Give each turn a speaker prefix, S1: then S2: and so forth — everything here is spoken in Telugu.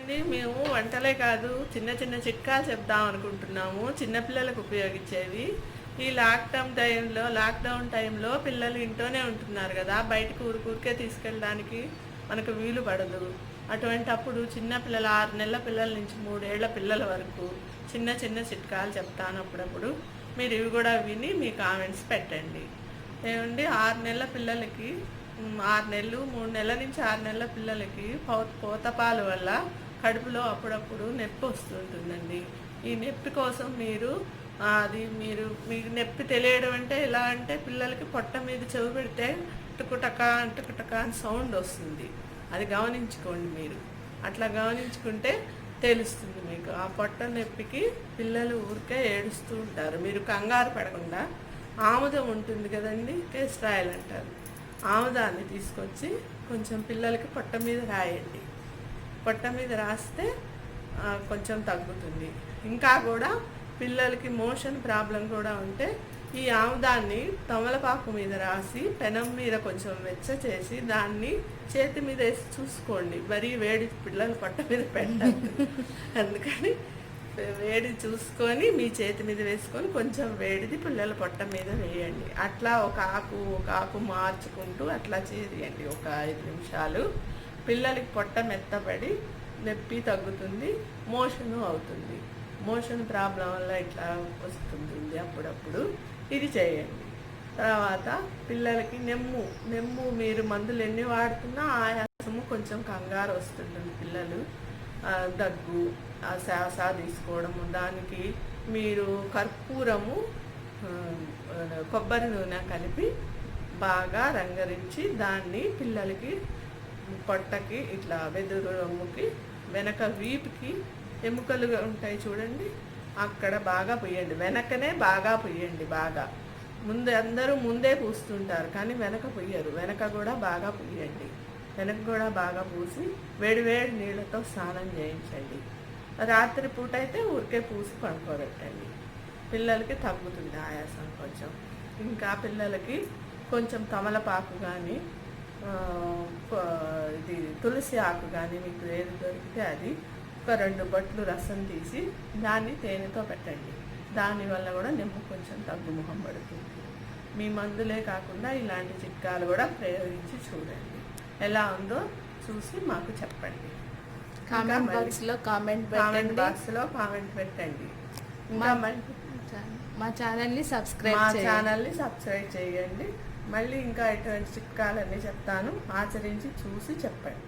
S1: అండి మేము వంటలే కాదు చిన్న చిన్న చిట్కాలు చెప్దాం అనుకుంటున్నాము చిన్నపిల్లలకు ఉపయోగించేవి. ఈ లాక్డౌన్ టైంలో పిల్లలు ఇంట్లోనే ఉంటున్నారు కదా, బయటకు ఊరికే తీసుకెళ్ళడానికి మనకు వీలు పడదు. అటువంటప్పుడు చిన్నపిల్లల 6 నెలల పిల్లల నుంచి 3 ఏళ్ల పిల్లల వరకు చిన్న చిన్న చిట్కాలు చెప్తాను. అప్పుడప్పుడు మీరు ఇవి కూడా విని మీ కామెంట్స్ పెట్టండి. ఏమండి 6 నెలల పిల్లలకి 6 నెలలు 3 నెలల నుంచి 6 నెలల పిల్లలకి పోతపాల వల్ల కడుపులో అప్పుడప్పుడు నొప్పి వస్తుంటుందండి. ఈ నొప్పి కోసం మీకు నొప్పి తెలియడం అంటే ఎలా అంటే పిల్లలకి పొట్ట మీద చెవి పెడితే టుకుటక టుకుటక అని సౌండ్ వస్తుంది. అది గమనించుకోండి. మీరు అట్లా గమనించుకుంటే తెలుస్తుంది మీకు. ఆ పొట్ట నొప్పికి పిల్లలు ఊరికే ఏడుస్తూ ఉంటారు. మీరు కంగారు పడకుండా ఆముదం ఉంటుంది కదండి, కేస్టర్ ఆయిల్ అంటారు, ఆముదాన్ని తీసుకొచ్చి కొంచెం పిల్లలకి పొట్ట మీద రాయండి. పొట్ట మీద రాస్తే కొంచెం తగ్గుతుంది. ఇంకా కూడా పిల్లలకి మోషన్ ప్రాబ్లం కూడా ఉంటే ఈ ఆముదాన్ని తమలపాకు మీద రాసి పెనం మీద కొంచెం వెచ్చ చేసి దాన్ని చేతి మీద వేసి చూసుకోండి. మరీ వేడి పిల్లలు పొట్ట మీద పెట్టండి. అందుకని వేడి చూసుకొని మీ చేతి మీద వేసుకొని కొంచెం వేడిది పిల్లల పొట్ట మీద వేయండి. అట్లా ఒక ఆకు మార్చుకుంటూ అట్లా చేయండి. ఒక 5 నిమిషాలు పిల్లలకి పొట్ట మెత్తబడి నొప్పి తగ్గుతుంది, మోషను అవుతుంది. మోషన్ ప్రాబ్లం వల్ల ఇట్లా వస్తుంటుంది అప్పుడప్పుడు. ఇది చేయండి. తర్వాత పిల్లలకి నెమ్ము మీరు మందులు ఎన్ని వాడుతున్నా ఆయాసము కొంచెం కంగారు వస్తుంటుంది. పిల్లలు దగ్గు శ్వాస తీసుకోవడము, దానికి మీరు కర్పూరము కొబ్బరి నూనె కలిపి బాగా రంగరించి దాన్ని పిల్లలకి పొట్టకి ఇట్లా వెదురు రొమ్ముకి వెనక వీపుకి ఎముకలు ఉంటాయి చూడండి, అక్కడ బాగా పొయ్యండి. వెనకనే బాగా పొయ్యండి. బాగా అందరూ ముందే పూస్తుంటారు కానీ వెనక పొయ్యరు. వెనక కూడా బాగా పొయ్యండి. వెనక కూడా బాగా పూసి వేడి నీళ్ళతో స్నానం చేయించండి. రాత్రి పూట అయితే ఊరికే పూసి పడుకోబెట్టండి. పిల్లలకి తగ్గుతుంది ఆయాసం కొంచెం. ఇంకా పిల్లలకి కొంచెం తమలపాకు కానీ ఇది తులసి ఆకు కానీ మీకు ఏది దొరికితే అది ఒక 2 బొట్లు రసం తీసి దాన్ని తేనెతో పెట్టండి. దానివల్ల కూడా నెమ్ము కొంచెం తగ్గుముఖం పడుతుంది. మీ మందులే కాకుండా ఇలాంటి చిట్కాలు కూడా ప్రయోగించి చూడండి. ఎలా ఉందో చూసి మాకు చెప్పండి.
S2: కామెంట్ బాక్స్లో కామెంట్
S1: పెట్టండి.
S2: మా ఛానల్ని సబ్స్క్రైబ్
S1: చేయండి. మళ్ళీ ఇంకా ఎటువంటి చిట్కాలన్నీ చెప్తాను, ఆచరించి చూసి చెప్పండి.